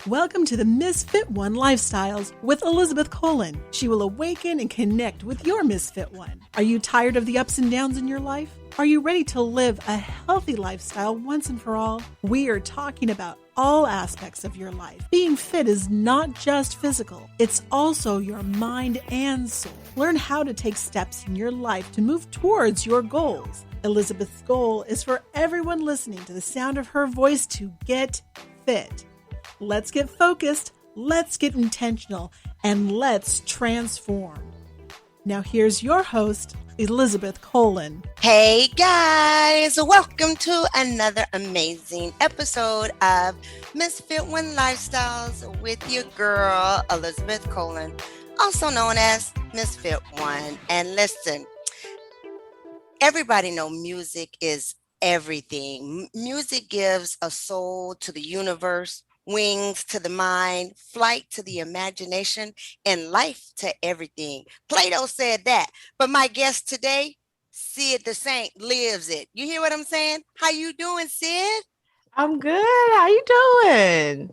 Welcome to the Misfit One Lifestyles with Elizabeth Colin. She will awaken and connect with your Misfit One. Are you tired of the ups and downs in your life? Are you ready to live a healthy lifestyle once and for all? We are talking about all aspects of your life. Being fit is not just physical, it's also your mind and soul. Learn how to take steps in your life to move towards your goals. Elizabeth's goal is for everyone listening to the sound of her voice to get fit. Let's get focused, let's get intentional, and let's transform. Now here's your host, Elizabeth Colin. Hey guys, welcome to another amazing episode of Misfit One Lifestyles with your girl, Elizabeth Colin, also known as Misfit One. And listen, everybody know music is everything. Music gives a soul to the universe, wings to the mind, flight to the imagination, and life to everything. Plato said that. But my guest today, Sid the Saint, lives it. You hear what I'm saying? How you doing, Sid? I'm good. How you doing?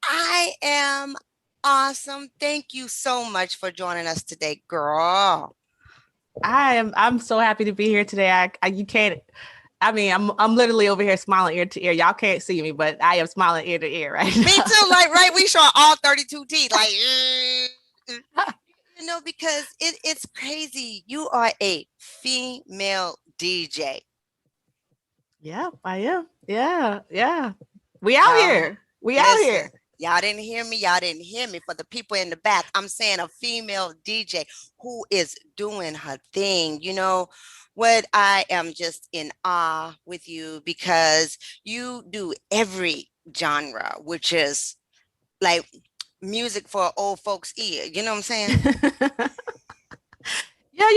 I am awesome. Thank you so much for joining us today, girl. I'm so happy to be here today. You can't. I mean, I'm literally over here smiling ear to ear. Y'all can't see me, but I am smiling ear to ear right now. Me too. Right. We saw all 32 teeth. Because it's crazy. You are a female DJ. Yeah, I am. Yeah. We out here. Out here. Y'all didn't hear me. For the people in the back, I'm saying a female DJ who is doing her thing. You know what? I am just in awe with you because you do every genre, which is like music for old folks' ear. You know what I'm saying? Yeah,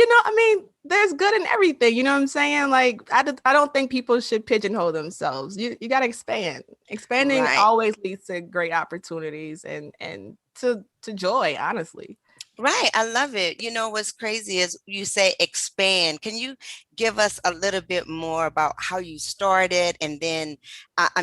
there's good in everything. You know what I'm saying? Like, I don't think people should pigeonhole themselves. You got to expand. Expanding always leads to great opportunities and to joy, honestly. Right. I love it. You know, what's crazy is you say expand. Can you give us a little bit more about how you started? And then,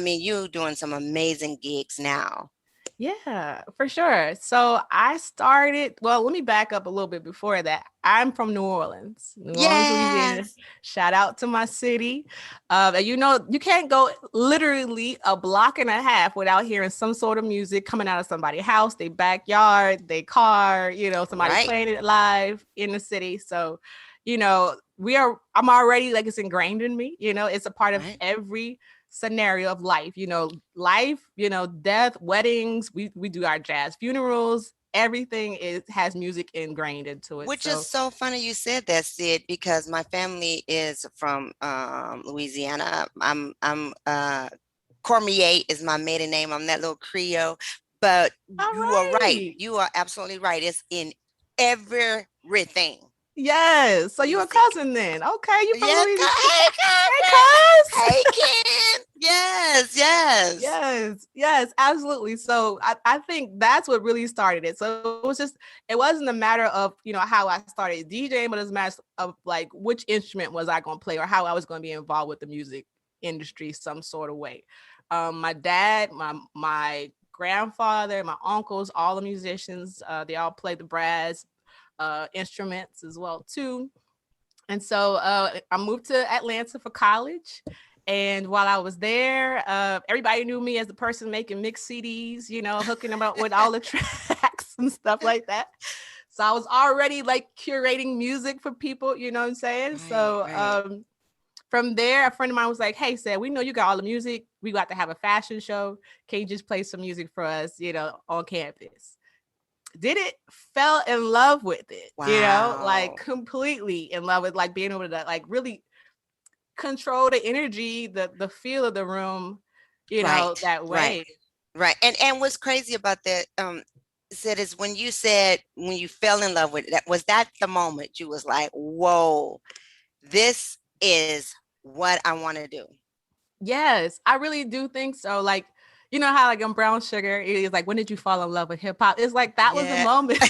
you're doing some amazing gigs now. Yeah, for sure. So I started, let me back up a little bit before that. I'm from New Orleans, Louisiana. Shout out to my city. And you can't go literally a block and a half without hearing some sort of music coming out of somebody's house, their backyard, their car, somebody playing it live in the city. So, I'm already like, it's ingrained in me, it's a part of every scenario of life, death, weddings, we do our jazz funerals, everything has music ingrained into it. Which is so funny you said that, Sid, because my family is from Louisiana. I'm Cormier is my maiden name. I'm that little Creole, but are right. You are absolutely right. It's in everything. Yes. So you a cousin then? Okay, you from Louisiana? Hey, Ken. Yes, absolutely. So I think that's what really started it. So it wasn't a matter of, how I started DJing, but it's a matter of like, which instrument was I going to play or how I was going to be involved with the music industry some sort of way. My dad, my grandfather, my uncles, all the musicians, they all played the brass instruments as well too. And so I moved to Atlanta for college. And while I was there, everybody knew me as the person making mix CDs, hooking them up with all the tracks and stuff like that. So I was already like curating music for people, you know what I'm saying? From there, a friend of mine was like, hey, Sam, we know you got all the music. We got to have a fashion show. Can you just play some music for us, on campus? Did it, fell in love with it, like completely in love with like being able to like really control the energy, the feel of the room, that way. Right. And what's crazy about that, Sid, is when you fell in love with it, was that the moment you was like, whoa, this is what I want to do? Yes, I really do think so. Like, you know how like on Brown Sugar, it's like, when did you fall in love with hip hop? It's like, that was the moment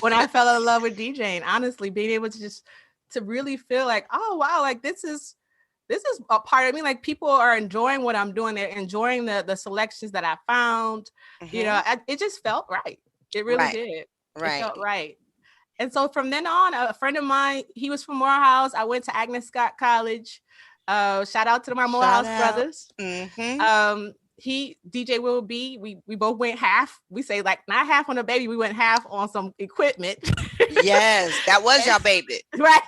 when I fell in love with DJing, honestly, being able to just to really feel like, oh, wow, like this is this is a part of me. Like, people are enjoying what I'm doing. They're enjoying the selections that I found. You know, it just felt right. It really did. It felt right. And so from then on, a friend of mine, he was from Morehouse. I went to Agnes Scott College. Shout out to my Morehouse brothers. He, DJ Will B, we both went half. We say, like, not half on a baby, we went half on some equipment. Yes, that was your baby. Right,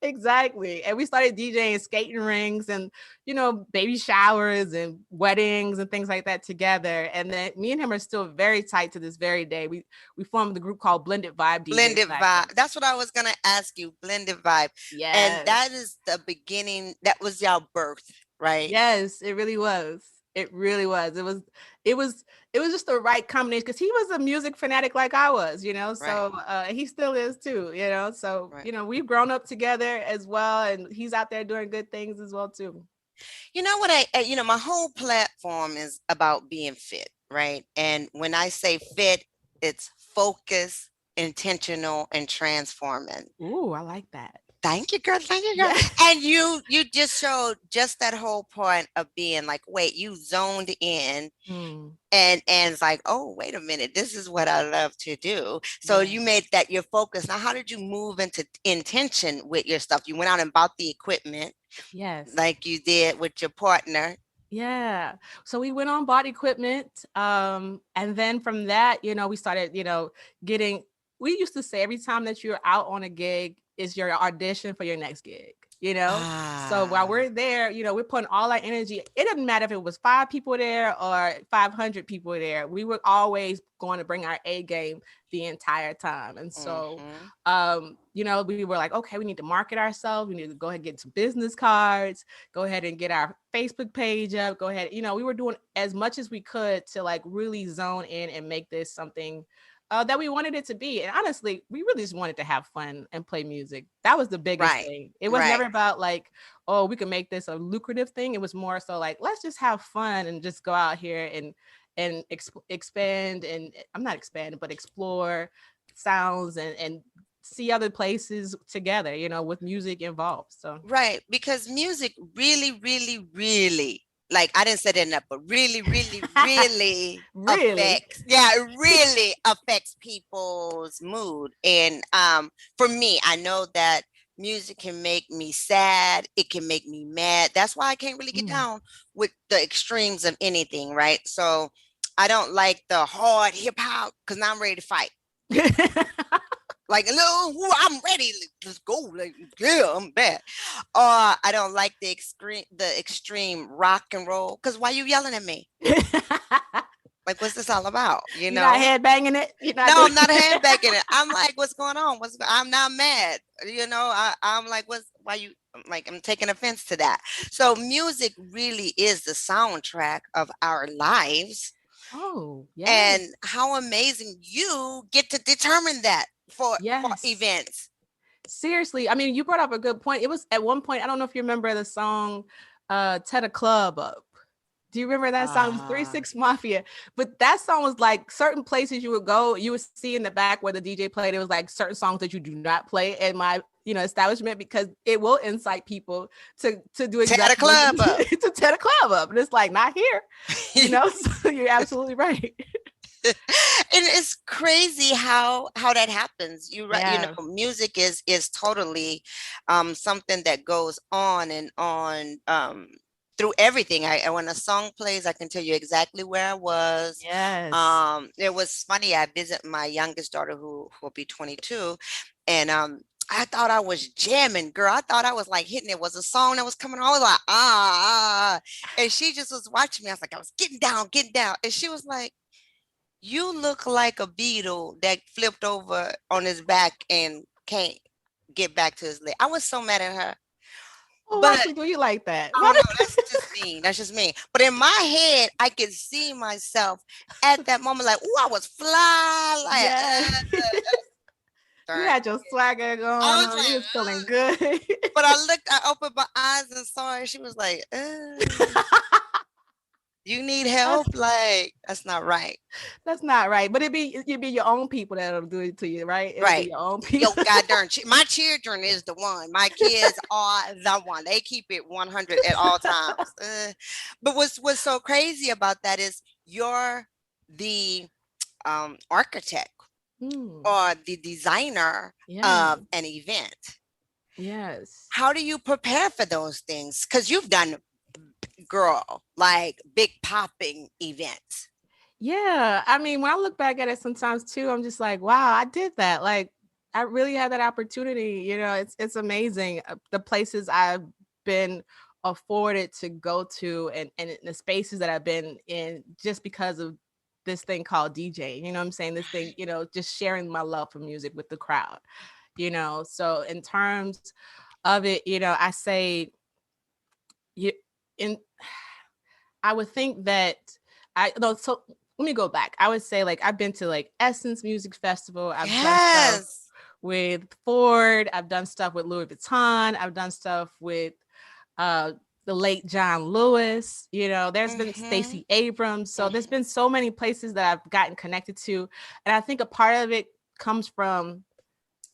exactly. And we started DJing skating rings and, you know, baby showers and weddings and things like that together. And then me and him are still very tight to this very day. We formed the group called Blended Vibe DJs. Blended Vibe. That's what I was gonna ask you. Blended Vibe. Yes. And that is the beginning. That was your birth, right? Yes, it really was. It really was. It was just the right combination, because he was a music fanatic like I was, you know. So he still is too, you know. So you know, we've grown up together as well, and he's out there doing good things as well too. You know what, you know, my whole platform is about being fit, right? And when I say fit, it's focus, intentional, and transforming. Ooh, I like that. Thank you, girl. Thank you, girl. Yeah. And you just showed just that whole point of being like, wait, you zoned in and it's like, oh, wait a minute, this is what I love to do. So you made that your focus. Now, how did you move into intention with your stuff? You went out and bought the equipment. Yes. Like you did with your partner. Yeah. So we went on, bought equipment. And then from that, you know, we started, you know, we used to say every time that you're out on a gig is your audition for your next gig, you know? So while we're there, you know, we're putting all our energy. It doesn't matter if it was 5 people there or 500 people there. We were always going to bring our A game the entire time. And so, you know, we were like, okay, we need to market ourselves. We need to go ahead and get some business cards, go ahead and get our Facebook page up, go ahead. You know, we were doing as much as we could to like really zone in and make this something that we wanted it to be. And honestly, we really just wanted to have fun and play music. That was the biggest thing. It was never about like, oh, we can make this a lucrative thing. It was more so like, let's just have fun and just go out here and expand, and I'm not expand, but explore sounds and see other places together, you know, with music involved. So because music really, like, I didn't say that enough, but really affects, it really affects people's mood. And for me, I know that music can make me sad. It can make me mad. That's why I can't really get down with the extremes of anything, right? So I don't like the hard hip hop, because now I'm ready to fight. Like, no, I'm ready. Let's go. Like, yeah, I'm bad. Or I don't like the extreme rock and roll. Because why you yelling at me? Like, what's this all about? You know, not headbanging it. I'm not headbanging it. I'm like, what's going on? I'm not mad. You know, I'm like, I'm taking offense to that. So music really is the soundtrack of our lives. Oh, yeah. And how amazing you get to determine that for events. Seriously. I mean, you brought up a good point. It was at one point, I don't know if you remember the song Set a Club Up. Do you remember that song? It was 3 6 Mafia. But that song was like certain places you would go, you would see in the back where the DJ played, it was like certain songs that you do not play in my, you know, establishment, because it will incite people to do exactly tear the club up. To tear the club up. And it's like, not here. You know, so you're absolutely right. And it's crazy how that happens. You know, music is totally something that goes on and on through everything. When a song plays, I can tell you exactly where I was. Yes. It was funny. I visit my youngest daughter who will be 22, and I thought I was jamming, girl. I thought I was like hitting it. Was a song that was coming on. I was like, and she just was watching me. I was like, I was getting down. And she was like, you look like a beetle that flipped over on his back and can't get back to his leg. I was so mad at her. Oh, why do you like that? Oh, no, that's just mean. That's just me. But in my head, I could see myself at that moment, like, oh, I was fly. Like, you had your swagger going on. You was feeling good. But I opened my eyes and saw her. She was like, You need help? Like, that's not right. That's not right. But it'd be your own people that'll do it to you, right? It'll be Right. your own Yo, people. god darn, my children is the one. My kids are the one. They keep it 100 at all times. But what's so crazy about that is you're the architect Mm, or the designer yeah. of an event. Yes. How do you prepare for those things? Because you've done, girl, like big popping events. Yeah. I mean, when I look back at it sometimes too, I'm just like, wow, I did that. Like, I really had that opportunity. You know, it's amazing the places I've been afforded to go to, and the spaces that I've been in just because of this thing called DJ. You know what I'm saying? This thing, just sharing my love for music with the crowd. So in terms of it, I say you in I would think that I no so let me go back. I would say like I've been to like Essence Music Festival. I've done stuff Yes. with Ford. I've done stuff with Louis Vuitton. I've done stuff with uh the late John Lewis. There's been Mm-hmm. Stacey Abrams. So there's Mm-hmm. been so many places that I've gotten connected to. And I think a part of it comes from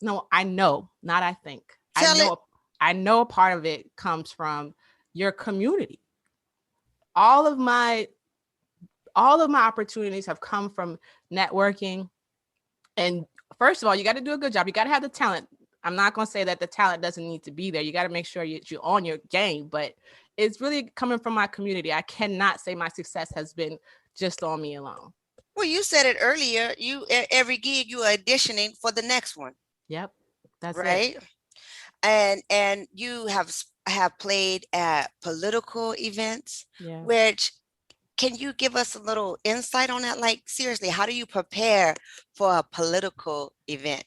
no, I know, not I think. I Tell it. know I know a part of it comes from your community. All of my all of my opportunities have come from networking. And first of all, you got to do a good job. You got to have the talent. I'm not going to say that the talent doesn't need to be there. You got to make sure you're on your game, but it's really coming from my community. I cannot say my success has been just on me alone. Well, you said it earlier. Every gig you are auditioning for the next one, Yep. That's it. right? And you have played at political events, Yeah. which can you give us a little insight on that? Like, seriously, how do you prepare for a political event?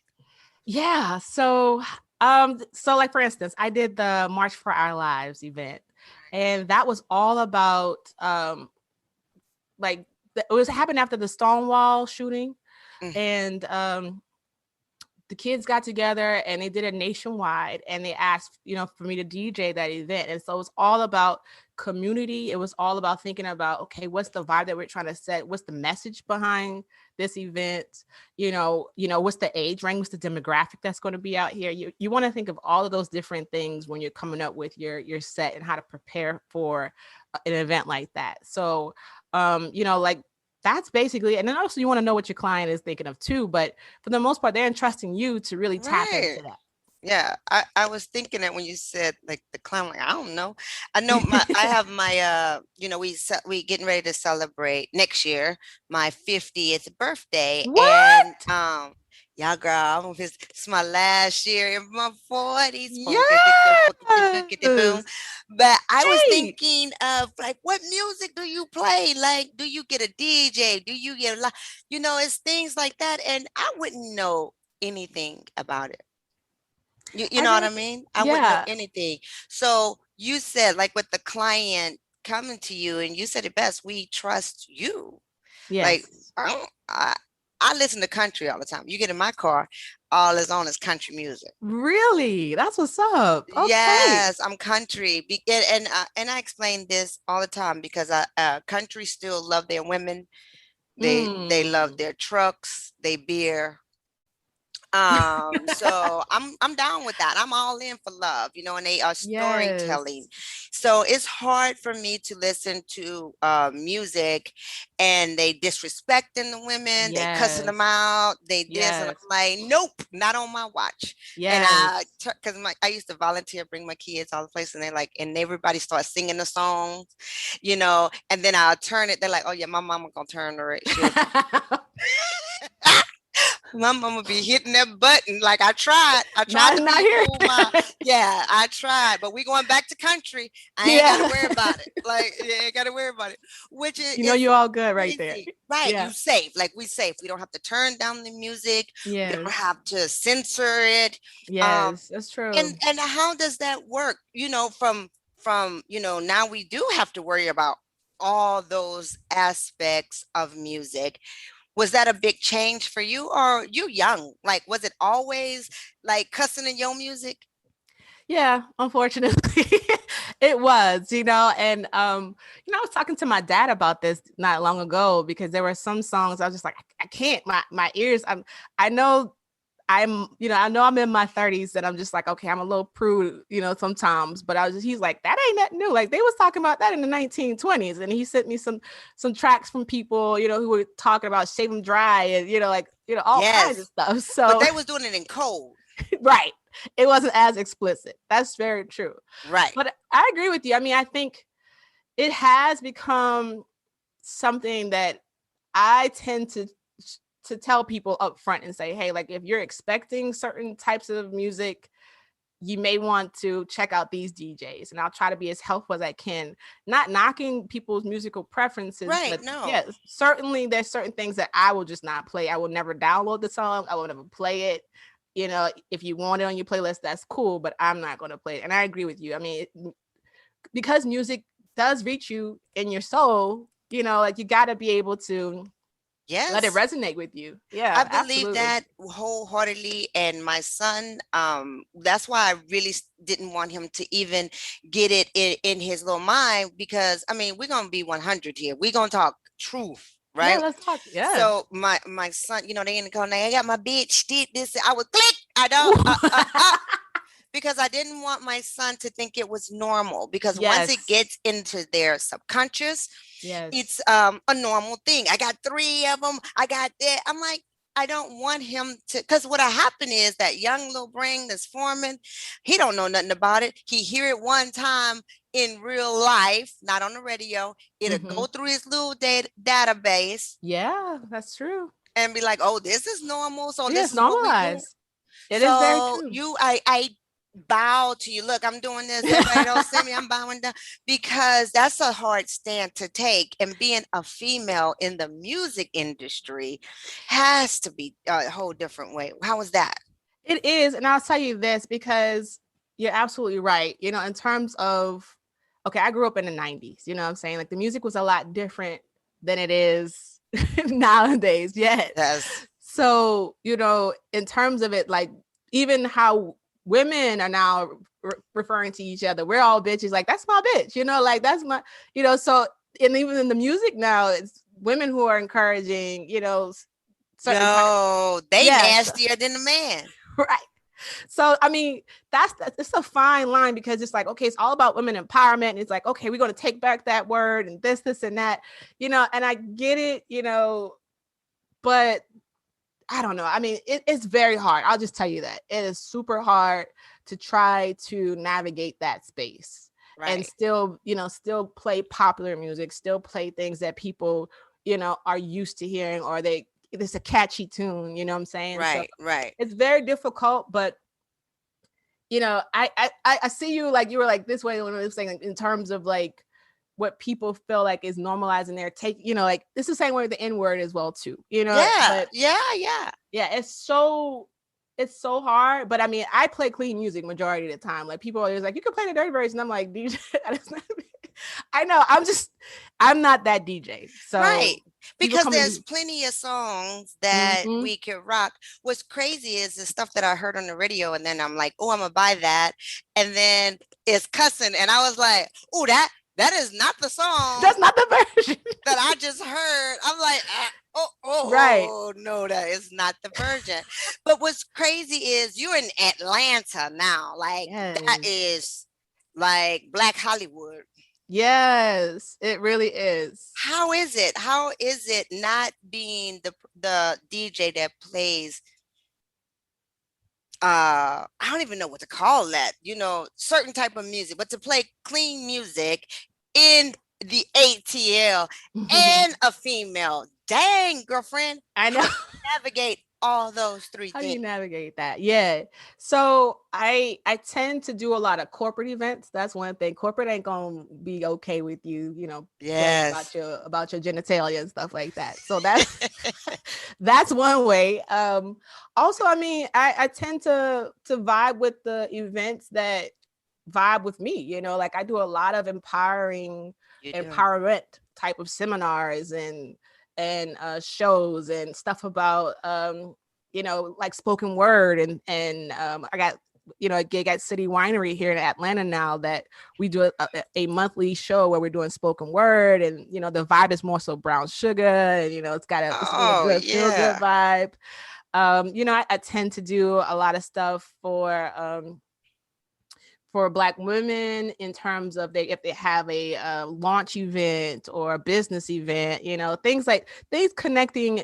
Yeah. So like for instance, I did the March for Our Lives event, and that was all about like it was happened after the Stonewall shooting, Mm. and the kids got together and they did it nationwide, and they asked for me to DJ that event. And so it was all about community. It was all about thinking about, okay, what's the vibe that we're trying to set, what's the message behind this event, what's the age range, what's the demographic that's going to be out here. You want to think of all of those different things when you're coming up with your set and how to prepare for an event like that. So like that's basically, and then also you want to know what your client is thinking of too, but for the most part, they're entrusting you to really tap Right. into that. Yeah, I was thinking that when you said like the clown, like I don't know. I know I have my we getting ready to celebrate next year my 50th birthday. And What? yeah, girl, it's my last year in my 40s. Boom, boom. Yes. But I was Right. thinking of like, what music do you play? Like, do you get a DJ? Do you get a lot? It's things like that, and I wouldn't know anything about it. You I know what I think, mean? I wouldn't know yeah. anything. So you said, like, with the client coming to you, and you said it best, we trust you. Like, Yes. I don't, I listen to country all the time. You get in my car, all is on is country music. Really? That's what's up. Okay. Yes, I'm country. And I explain this all the time because country still love their women. They love Mm. their trucks, they beer. So I'm down with that. I'm all in for love, and they are storytelling. Yes. So it's hard for me to listen to music and they disrespecting the women, they cussing them Yes. out, they this, and I'm Yes. like, nope, not on my watch. And Yes. because I used to volunteer, bring my kids all the place, and they're like, and everybody starts singing the songs, and then I'll turn it. They're like, oh yeah, my mama gonna turn the right. My mama be hitting that button. Like I tried. I tried to Not be here. cool. Yeah, I tried. But we going back to country. I ain't Yeah. gotta worry about it. Like, yeah, ain't gotta worry about it. Which is You're all good right there. easy. Right. Yeah. You safe. Like we safe. We don't have to turn down the music. We don't Yes. have to censor it. Um, Yes. That's true. and how does that work? From now we do have to worry about all those aspects of music. Was that a big change for you, or you young? Like, was it always like cussing in your music? Yeah, unfortunately. It was, and I was talking to my dad about this not long ago because there were some songs I was just like, I can't. My ears. I know I know I'm in my 30s and I'm just like, okay, I'm a little prude, sometimes. But he's like, that ain't that new. Like they was talking about that in the 1920s, and he sent me some tracks from people, who were talking about Shave 'Em Dry and all kinds of stuff. So, but they was doing it in code. Right. It wasn't as explicit. That's very true. Right. But I agree with you. I mean, I think it has become something that I tend to tell people up front and say, hey, like if you're expecting certain types of music, you may want to check out these DJs. And I'll try to be as helpful as I can, not knocking people's musical preferences. Right. But no. yeah, certainly there's certain things that I will just not play. I will never download the song. I will never play it. If you want it on your playlist, that's cool, but I'm not going to play it. And I agree with you. I mean, because music does reach you in your soul, like you got to be able to let it resonate with you. Yeah, I believe that wholeheartedly. And my son, that's why I really didn't want him to even get it in his little mind, because I mean, we're gonna be 100 here. We're gonna talk truth. Right. Yeah, let's talk. Yeah. So my son, they in the corner. I got my bitch did this. I would click. I don't. Because I didn't want my son to think it was normal. Because once it gets into their subconscious, it's a normal thing. I got 3 of them. I got that. I'm like, I don't want him to, because what'll happen is that young little brain that's forming, he don't know nothing about it. He hear it one time in real life, not on the radio. It'll go through his little database. Yeah, that's true. And be like, oh, this is normal. So this is normalized. It is very true. I bow to you. Look, I'm doing this. Everybody don't see me. I'm bowing down, because that's a hard stand to take. And being a female in the music industry has to be a whole different way. How was that? It is. And I'll tell you this, because you're absolutely right. In terms of, okay, I grew up in the 90s, what I'm saying? Like the music was a lot different than it is nowadays. Yes. So, in terms of it, like even how women are now referring to each other, we're all bitches, like that's my bitch, like that's my, so, and even in the music now, it's women who are encouraging, they nastier than the man. Right. So, I mean, it's a fine line, because it's like, okay, it's all about women empowerment. And it's like, okay, we're going to take back that word and this and that, and I get it, but I don't know. I mean, it's very hard. I'll just tell you that it is super hard to try to navigate that space and still play popular music, still play things that people, are used to hearing, or it's a catchy tune, what I'm saying? Right. It's very difficult, but I see you, like you were like this way when I was saying, like, in terms of like what people feel like is normalizing their take, like it's the same way with the N-word as well too, Yeah. But it's so hard. But I mean, I play clean music majority of the time. Like people are always like, you can play the dirty version. I'm like, DJ, I know, I'm not that DJ. So right. Because there's plenty of songs that we could rock. What's crazy is the stuff that I heard on the radio, and then I'm like, oh, I'm gonna buy that, and then it's cussing, and I was like, oh, that is not the song. That's not the version that I just heard. I'm like, right. Oh no, that is not the version. But what's crazy is you're in Atlanta now. Like that is like Black Hollywood. Yes, it really is. How is it not being the DJ that plays I don't even know what to call that, certain type of music, but to play clean music in the ATL and a female. Dang, girlfriend. I know. Navigate all those 3 things. How do you navigate that? Yeah. So I tend to do a lot of corporate events. That's one thing. Corporate ain't gonna be okay with you, yes, about your genitalia and stuff like that. So that's one way. Also, I mean, I tend to vibe with the events that vibe with me, like I do a lot of empowerment type of seminars and shows and stuff about like spoken word and I got a gig at City Winery here in Atlanta now that we do a monthly show where we're doing spoken word, and the vibe is more so brown sugar, and it's really Oh, good, feel good yeah. vibe. I tend to do a lot of stuff for Black women in terms of if they have a launch event or a business event, things connecting,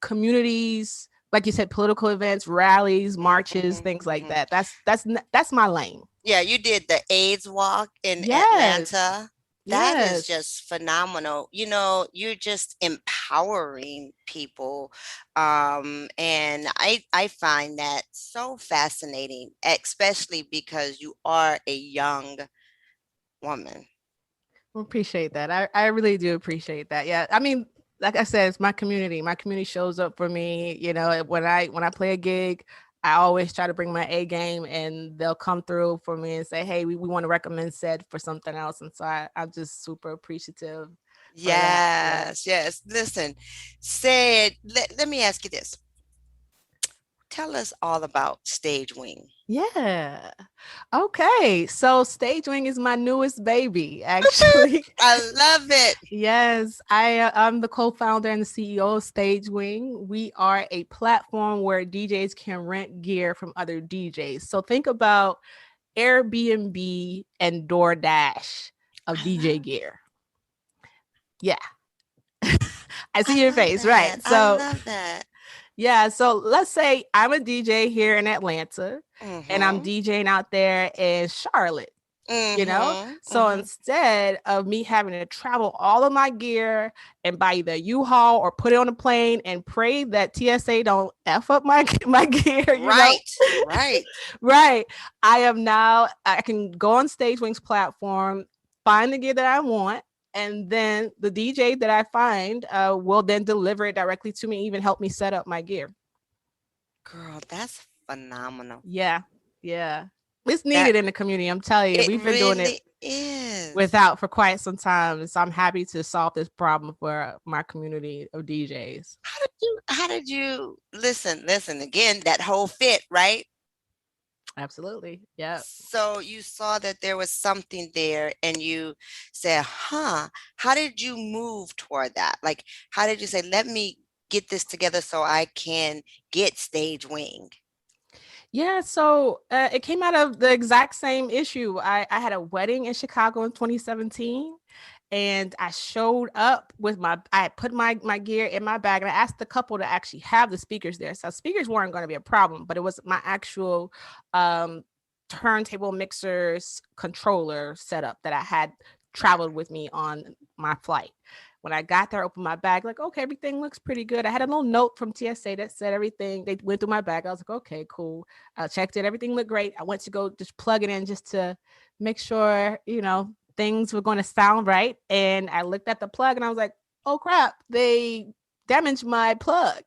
communities, like you said, political events, rallies, marches, things like that. That's my lane. Yeah, you did the AIDS walk in Yes. Atlanta. That is Yes. just phenomenal. You're just empowering people. And I find that so fascinating, especially because you are a young woman. Appreciate that. I really do appreciate that. Yeah. I mean, like I said, it's my community. My community shows up for me. When I play a gig, I always try to bring my A game, and they'll come through for me and say, hey, we want to recommend said for something else. And so I'm just super appreciative for that. Yeah. Yes. Listen, let me ask you this. Tell us all about Stage Wing. Yeah. Okay. So Stage Wing is my newest baby, actually. I love it. Yes, I'm the co-founder and the CEO of Stage Wing. We are a platform where DJs can rent gear from other DJs. So think about Airbnb and DoorDash of DJ gear. Yeah. I see your face, that. right? So I love that. Yeah, so let's say I'm a DJ here in Atlanta, and I'm DJing out there in Charlotte. So instead of me having to travel all of my gear and buy either U-Haul or put it on a plane and pray that TSA don't F up my gear, right. I can go on Stage Wing's platform, find the gear that I want, and then the DJ that I find will then deliver it directly to me, even help me set up my gear. Girl, that's phenomenal. Yeah. It's needed in the community. I'm telling you, we've been doing it without for quite some time. So I'm happy to solve this problem for my community of DJs. How did you listen again, that whole fit, right? Absolutely. Yeah. So you saw that there was something there and you said, how did you move toward that? Like, how did you say, let me get this together so I can get Stage Wing? Yeah, so it came out of the exact same issue. I had a wedding in Chicago in 2017, and I showed up with I put my gear in my bag, and I asked the couple to actually have the speakers there. So speakers weren't going to be a problem, but it was my actual turntable mixers controller setup that I had traveled with me on my flight. When I got there, I opened my bag, like, okay, everything looks pretty good. I had a little note from TSA that said everything. They went through my bag. I was like, okay, cool. I checked it. Everything looked great. I went to go just plug it in just to make sure, things were going to sound right. And I looked at the plug and I was like, oh crap, they damaged my plug.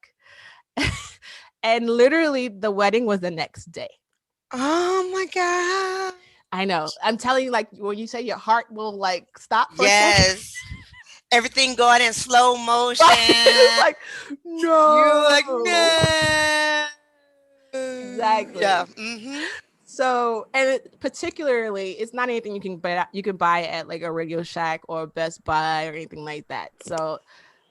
And literally the wedding was the next day. Oh my God. I know. I'm telling you, like, when you say your heart will like stop for a second. Everything going in slow motion. Like, no. You're like, no. Exactly. Yeah. So, and particularly, it's not anything you can buy at like a Radio Shack or Best Buy or anything like that. So,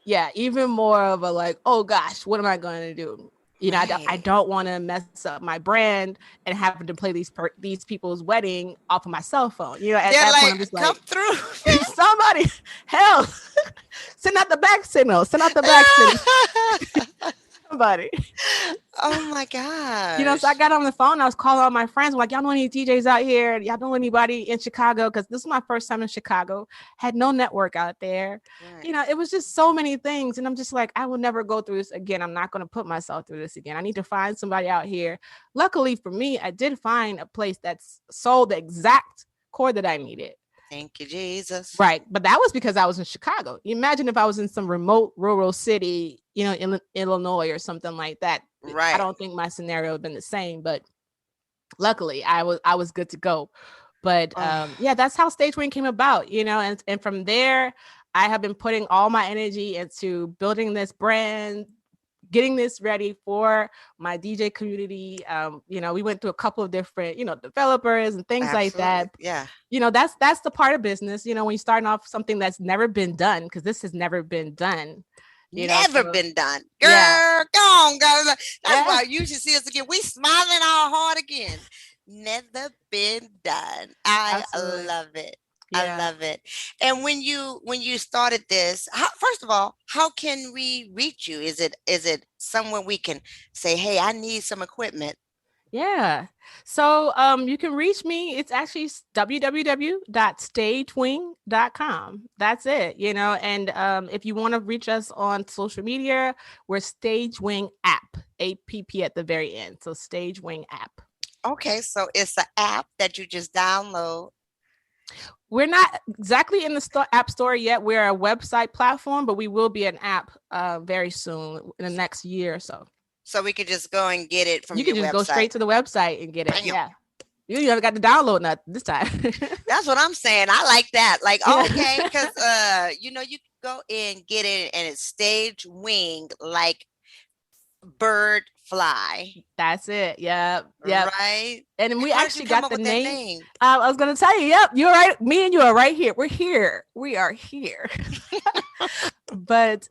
yeah, even more of a like, oh gosh, what am I going to do? I don't want to mess up my brand and having to play these people's wedding off of my cell phone. At that point, I'm just like, come through. Somebody, hell, send out the back signal. Somebody. Oh my God. So I got on the phone. I was calling all my friends. I'm like, y'all know any DJs out here? Y'all know anybody in Chicago? Because this is my first time in Chicago. Had no network out there. Right. It was just so many things. And I'm just like, I will never go through this again. I'm not going to put myself through this again. I need to find somebody out here. Luckily for me, I did find a place that's sold the exact cord that I needed. Thank you, Jesus. Right. But that was because I was in Chicago. Imagine if I was in some remote rural city, in Illinois or something like that. Right. I don't think my scenario would have been the same, but luckily I was good to go. But that's how Stage Wing came about, and from there, I have been putting all my energy into building this brand, getting this ready for my DJ community. We went through a couple of different, developers and things like that. Yeah. That's the part of business, when you're starting off something that's never been done, because this has never been done. Never been done. Girl, Yeah. go on, girl. That's Yeah. why you should see us again. We smiling all hard again. Never been done. I Absolutely. love it. Yeah. I love it. And when you started this, first of all, how can we reach you? Is it somewhere we can say, hey, I need some equipment? Yeah. So you can reach me. It's actually www.stagewing.com. That's it, and if you want to reach us on social media, we're Stagewing app, APP at the very end. So Stagewing app. Okay, so it's an app that you just download. We're not exactly in the app store yet. We're a website platform, but we will be an app very soon, in the next year or so. So we could just go and get it from you can your just website. Go straight to the website and get it. Bam. Yeah. You never got to download nothing this time. That's what I'm saying. I like that. Like, okay, because you can go and get it, and it's Stage Wing, like bird fly. That's it. Yeah. Right. And we actually got the name. I was gonna tell you. Yep, you're right. Me and you are right here. We're here. We are here. But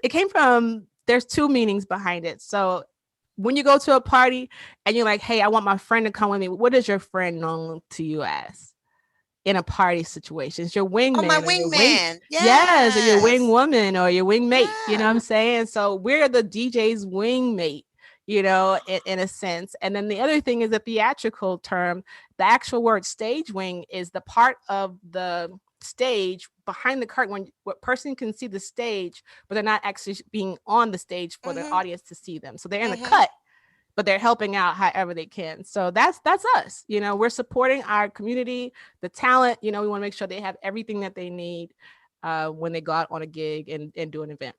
it came from. There's two meanings behind it. So when you go to a party and you're like, hey, I want my friend to come with me. What is your friend known to you as in a party situation? It's your wingman. Oh, my wingman. Yes. Or your wing woman or your wingmate. Yeah. You know what I'm saying? So we're the DJ's wingmate, in a sense. And then the other thing is a theatrical term. The actual word stage wing is the part of the stage behind the curtain when what person can see the stage, but they're not actually being on the stage for the audience to see them. So they're in the cut, but they're helping out however they can. So that's us. We're supporting our community, the talent. We want to make sure they have everything that they need when they go out on a gig and do an event.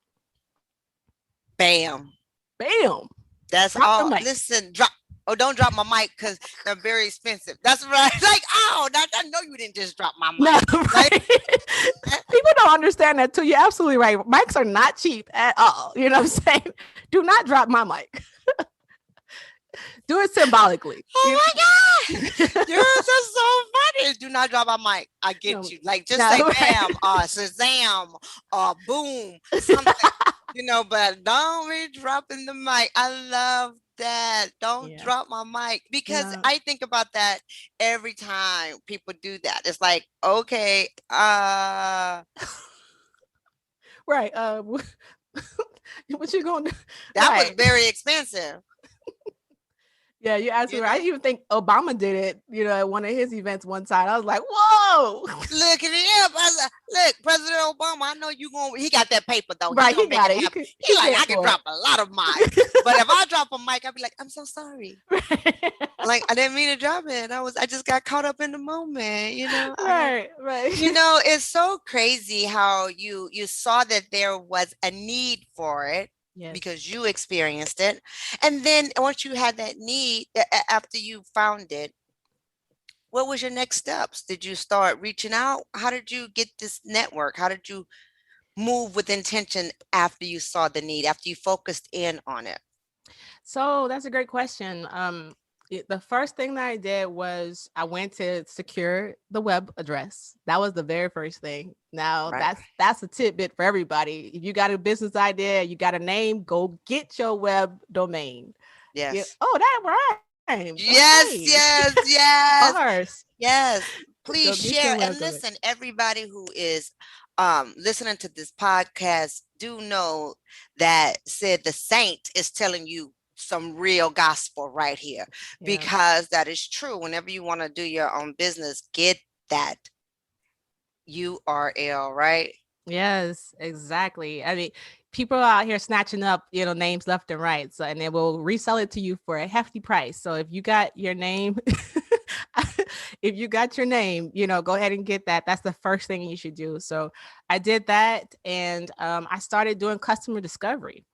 Bam. That's drop all. Listen, drop. Oh, don't drop my mic because they're very expensive. That's right. Like, I know you didn't just drop my mic. No, right? People don't understand that too. You're absolutely right. Mics are not cheap at all. You know what I'm saying? Do not drop my mic. Do it symbolically. Oh my God. You're just so funny. Do not drop my mic. I get you. Like, just say bam or Shazam or boom, something, but don't be dropping the mic. I love that. Don't drop my mic, because I think about that every time people do that. It's like, okay, right. What you gonna do? That was very expensive. Yeah, you're absolutely right. I even think Obama did it, at one of his events one time. I was like, whoa. Look at him. Look, President Obama, I know he got that paper though. Right, he got it. He's like, I can drop a lot of mics. But if I drop a mic, I'd be like, I'm so sorry. Like, I didn't mean to drop it. I just got caught up in the moment, Right. It's so crazy how you saw that there was a need for it. Yes. Because you experienced it. And then once you had that need, after you found it, what was your next steps? Did you start reaching out? How did you get this network? How did you move with intention after you saw the need, after you focused in on it? So that's a great question. The first thing that I did was I went to secure the web address. That was the very first thing. Now that's a tidbit for everybody. If you got a business idea, you got a name, go get your web domain. Yes. That rhymes. Yes, okay. Yes. Ours. Yes. Please share. And listen, everybody who is listening to this podcast, do know that Sid the Saint is telling you some real gospel right here, because that is true. Whenever you want to do your own business, get that URL, right? Yes, exactly. I mean, people are out here snatching up, names left and right. So, and they will resell it to you for a hefty price. So if you got your name, go ahead and get that. That's the first thing you should do. So I did that, and I started doing customer discovery.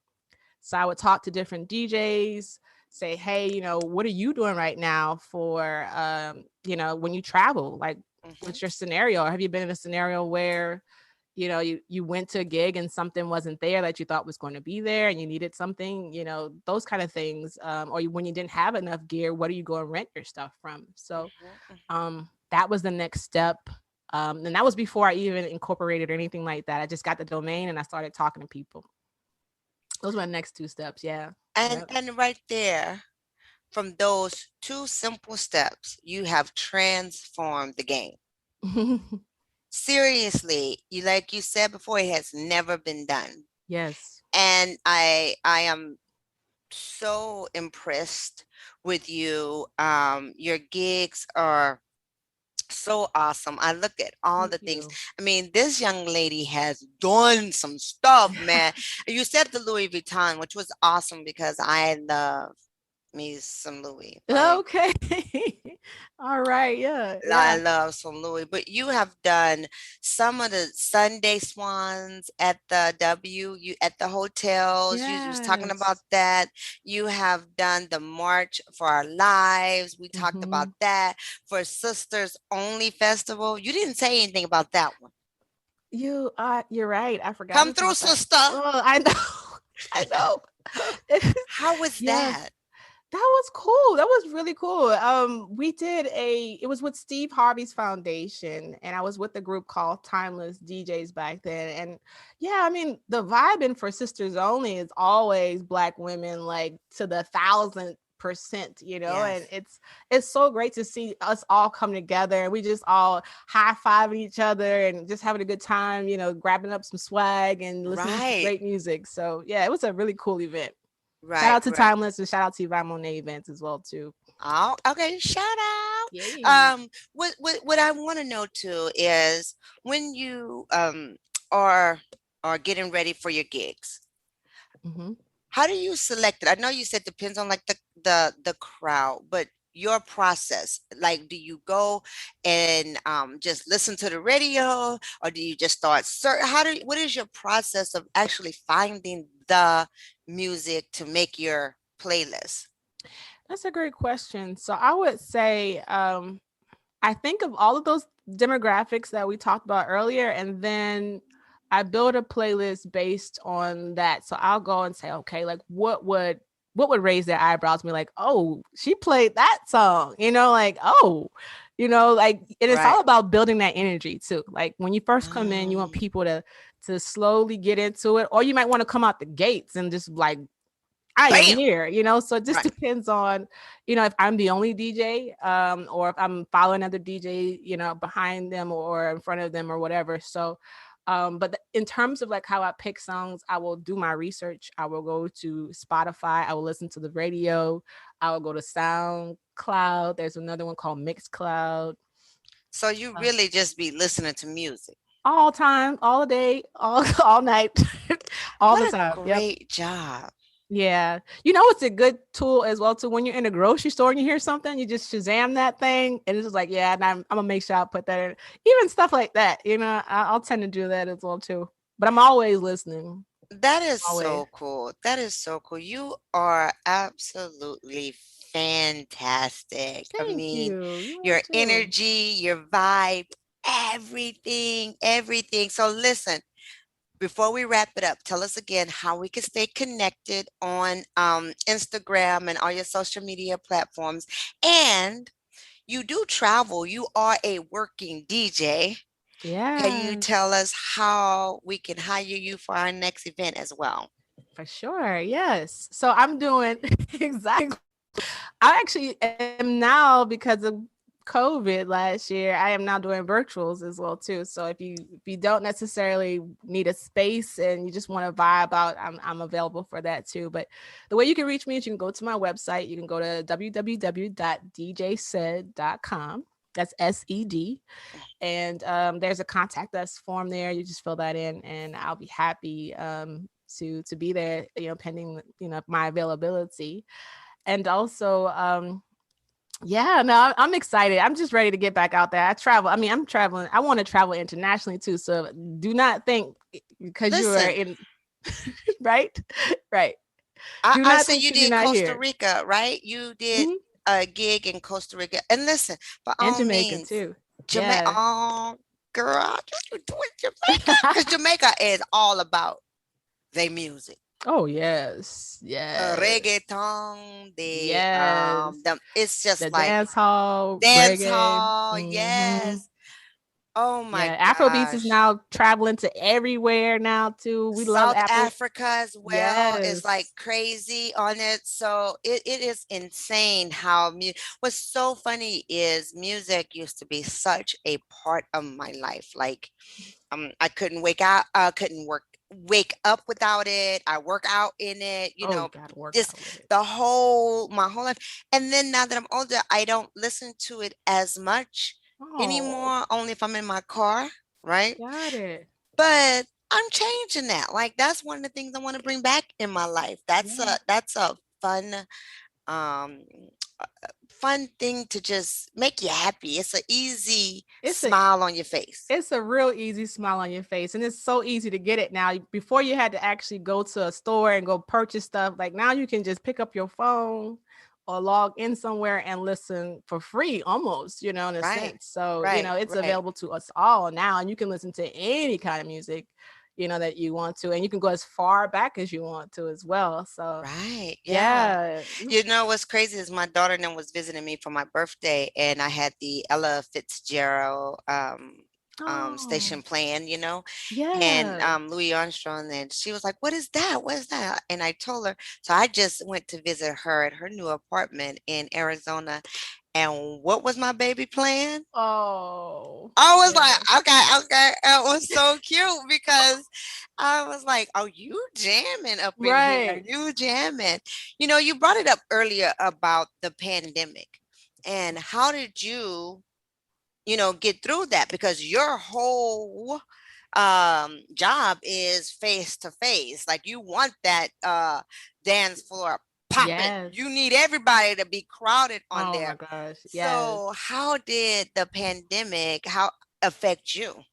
So I would talk to different DJs, say, hey, what are you doing right now for, when you travel? Like, what's your scenario? Or have you been in a scenario where, you know, you went to a gig and something wasn't there that you thought was going to be there and you needed something, you know, those kind of things. When you didn't have enough gear, what are you going to rent your stuff from? So that was the next step. And that was before I even incorporated or anything like that. I just got the domain and I started talking to people. Those were my next two steps. Yeah. And right there, from those two simple steps, you have transformed the game. Seriously, like you said before, it has never been done. Yes. And I am so impressed with you. Your gigs are so awesome. I look at all the things. I mean, this young lady has done some stuff, man. You said the Louis Vuitton, which was awesome because I love me some Louis. Okay. All right. Yeah. I love some Louis, but you have done some of the Sunday Swans at the at the hotels. You was talking about that. You have done the March for Our Lives. We talked about that. For Sisters Only Festival. You didn't say anything about that one. You're right. I forgot. Come through, sister. Oh, I know. I know. How was that? That was cool. That was really cool. We did it was with Steve Harvey's foundation, and I was with a group called Timeless DJs back then. And yeah, I mean, the vibing for Sisters Only is always Black women, like to the 1000%, you know. Yes. And it's so great to see us all come together and we just all high-fiving each other and just having a good time, you know, grabbing up some swag and listening to great music. So yeah, it was a really cool event. Right. Shout out to Timeless and shout out to Yvonne Monet events as well too. Oh, okay. Shout out. Yay. What I want to know too is when you are getting ready for your gigs, how do you select it? I know you said it depends on like the crowd, but your process, like, do you go and just listen to the radio, or do you just start what is your process of actually finding the music to make your playlist? That's a great question. So I would say I think of all of those demographics that we talked about earlier, and then I build a playlist based on that. So I'll go and say, okay, like what would raise their eyebrows to me, like, oh, she played that song, you know, like, oh, you know, like, and it's all about building that energy too. Like when you first come in, you want people to slowly get into it, or you might want to come out the gates and just like, I am here, you know. So it just depends on, you know, if I'm the only DJ, or if I'm following another DJ, you know, behind them or in front of them or whatever. So but in terms of like how I pick songs, I will do my research. I will go to Spotify. I will listen to the radio. I will go to SoundCloud. There's another one called Mixcloud. So you really just be listening to music all time, all day, all night, all the time. Great job. Yeah. You know, it's a good tool as well too. When you're in a grocery store and you hear something, you just Shazam that thing. And it's just like, yeah, and I'm gonna make sure I put that in. Even stuff like that, you know, I'll tend to do that as well too. But I'm always listening. That is so cool. That is so cool. You are absolutely fantastic. Thank I mean, you. Your energy, your vibe, everything. So listen, before we wrap it up, tell us again how we can stay connected on Instagram and all your social media platforms. And you do travel. You are a working DJ. Yeah. Can you tell us how we can hire you for our next event as well? For sure. Yes. So I'm doing exactly. I actually am now, because of COVID last year, I am now doing virtuals as well too. So if you don't necessarily need a space and you just want to vibe out, I'm available for that too. But the way you can reach me is you can go to my website. You can go to www.djsed.com. That's SED. And there's a contact us form there. You just fill that in and I'll be happy to be there, you know, pending, you know, my availability. And also, yeah, no, I'm excited. I'm just ready to get back out there. I'm traveling. I want to travel internationally too. So do not think because you are in, right. I said you did Costa Rica, right? You did a gig in Costa Rica. And listen, by all Jamaica means, too. Jamaica. Oh, girl, just you doing Jamaica? Because Jamaica is all about their music. Oh yes, The yes, reggaeton, yes. it's just The like dance hall, dance reggae. hall. Hmm. Yes. Oh my Yeah, Afrobeats is gosh. now traveling to everywhere now too. We love South Afro. Africa as well is like Yes. crazy on it. So it is insane how what's so funny is music used to be such a part of my life. Like I couldn't couldn't wake up without it. I work out in it, Oh, you gotta work just out with it. my whole life. And then now that I'm older, I don't listen to it as much Oh, anymore, only if I'm in my car, right? got it. But I'm changing that. Like that's one of the things I want to bring back in my life. Yeah. That's a um fun thing to just make you happy. It's an easy It's a smile on your face. it's a real easy smile on your face, and it's so easy to get it now. Before you had to actually go to a store and go purchase stuff. Like now you can just pick up your phone or log in somewhere and listen for free almost, in a Right. sense. So, Right. it's Right. available to us all now, and you can listen to any kind of music, that you want to, and you can go as far back as you want to as well. So, Right. Yeah. yeah. You know what's crazy is my daughter then was visiting me for my birthday, and I had the Ella Fitzgerald Oh, station playing, and yeah. Louis Armstrong, and she was like, "What is that? What is that?" And I told her. So I just went to visit her at her new apartment in Arizona, and what was my baby playing? Oh, I was yeah. like, okay, okay. It was so cute because I was like, oh, you jamming up in here. Right. You jamming. You brought it up earlier about the pandemic and how did you get through that? Because your whole job is face to face. Like you want that dance floor popping. You Yes. need everybody to be crowded on Oh my there. gosh. Yes. So how did the pandemic how affect you?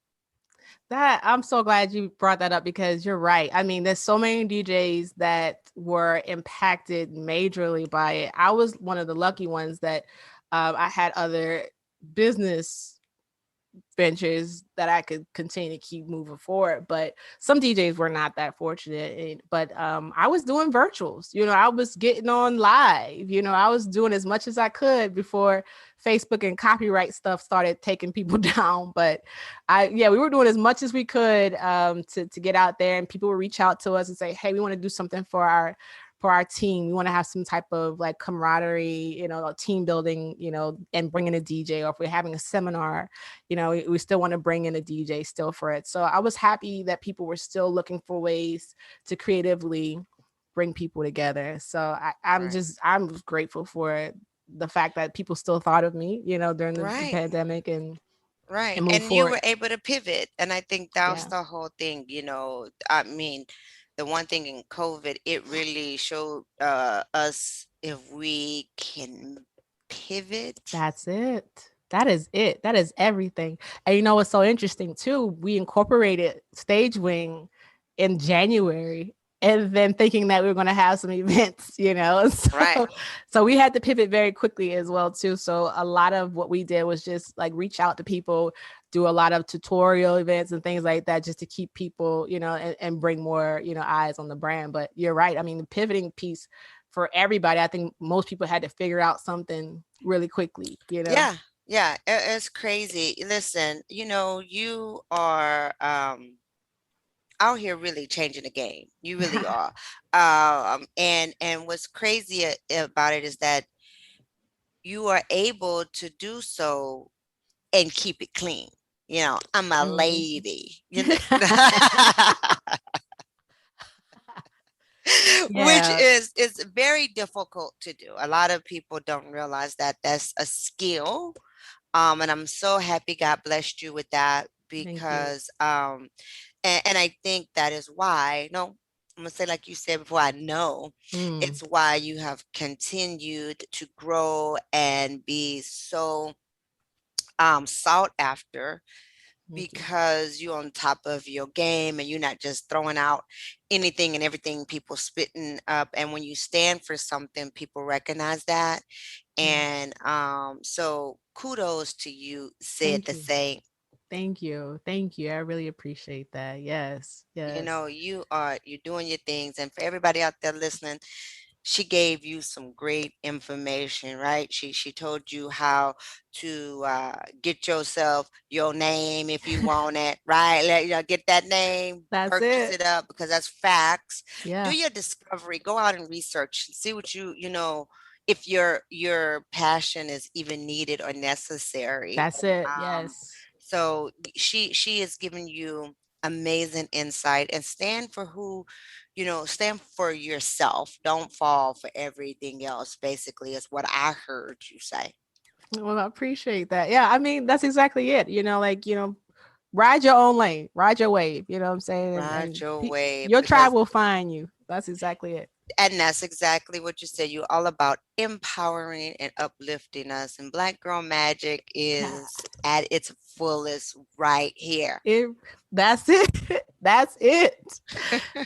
That I'm so glad you brought that up because you're right. I mean, there's so many DJs that were impacted majorly by it. I was one of the lucky ones that I had other business ventures that I could continue to keep moving forward. But some DJs were not that fortunate. But I was doing virtuals. I was getting on live. I was doing as much as I could before Facebook and copyright stuff started taking people down. But we were doing as much as we could to get out there, and people would reach out to us and say, "Hey, we want to do something for our team. We want to have some type of like camaraderie, team building, and bring in a DJ, or if we're having a seminar, we still want to bring in a DJ still for it." So I was happy that people were still looking for ways to creatively bring people together. So Right. I'm grateful for the fact that people still thought of me, during the Right. pandemic Right. and move And you forward. were able to pivot. And I think that was Yeah, the whole thing. I mean, the one thing in COVID, it really showed us if we can pivot. that's it. That is it. That is everything. And what's so interesting too? We incorporated Stage Wing in January, and then thinking that we were going to have some events, Right. So we had to pivot very quickly as well too. So a lot of what we did was just like reach out to people, do a lot of tutorial events and things like that, just to keep people, and bring more, eyes on the brand. But you're right. I mean, the pivoting piece for everybody, I think most people had to figure out something really quickly. Yeah. Yeah. It's crazy. Listen, you are out here really changing the game. You really are. And what's crazy about it is that you are able to do so and keep it clean. I'm a Mhm. lady, which Yeah, is very difficult to do. A lot of people don't realize that that's a skill. And I'm so happy God blessed you with that thank you. because and I think that is why, no, I'm gonna say like you said before, I know Mm, it's why you have continued to grow and be so sought after thank you. because you're on top of your game and you're not just throwing out anything and everything people spitting up. And when you stand for something, people recognize that. Yeah, And so kudos to you, said thank the you. same. Thank you. Thank you. I really appreciate that. Yes. You know, Yes. you're doing your things. And for everybody out there listening, she gave you some great information, right? She told you how to get yourself your name if you want it, right? Get that name, That's purchase it. it up because that's facts. Do Yeah. your discovery, go out and research, see what you know if your passion is even needed or necessary. That's it. Um, Yes. so she is giving you amazing insight and stand for who stand for yourself. Don't fall for everything else, basically, is what I heard you say. Well, I appreciate that. Yeah. I mean, that's exactly it. Ride your own lane, ride your wave. You know what I'm saying? Ride your wave Your tribe because will find you. That's exactly it. and that's exactly what you said. You're all about empowering and uplifting us. And Black Girl Magic Yeah. is at its fullest right here. That's it. That's it.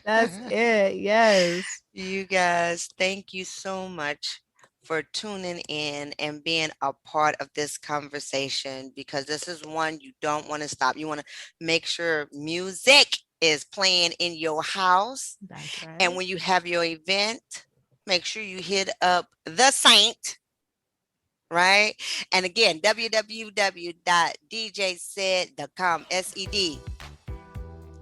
That's it. Yes. You guys, thank you so much for tuning in and being a part of this conversation because this is one you don't want to stop. You want to make sure music is playing in your house. That's And right. when you have your event, make sure you hit up the Saint, right? And again, www.djsaid.com, SED.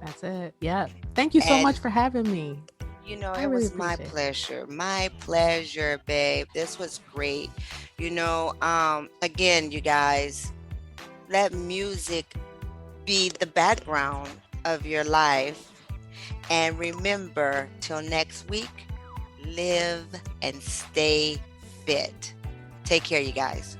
That's it. Yeah. Thank you so And much for having me. I it really was my appreciate it. pleasure. My pleasure, babe. This was great. Again, you guys, let music be the background of your life. And remember, till next week, live and stay fit. Take care, you guys.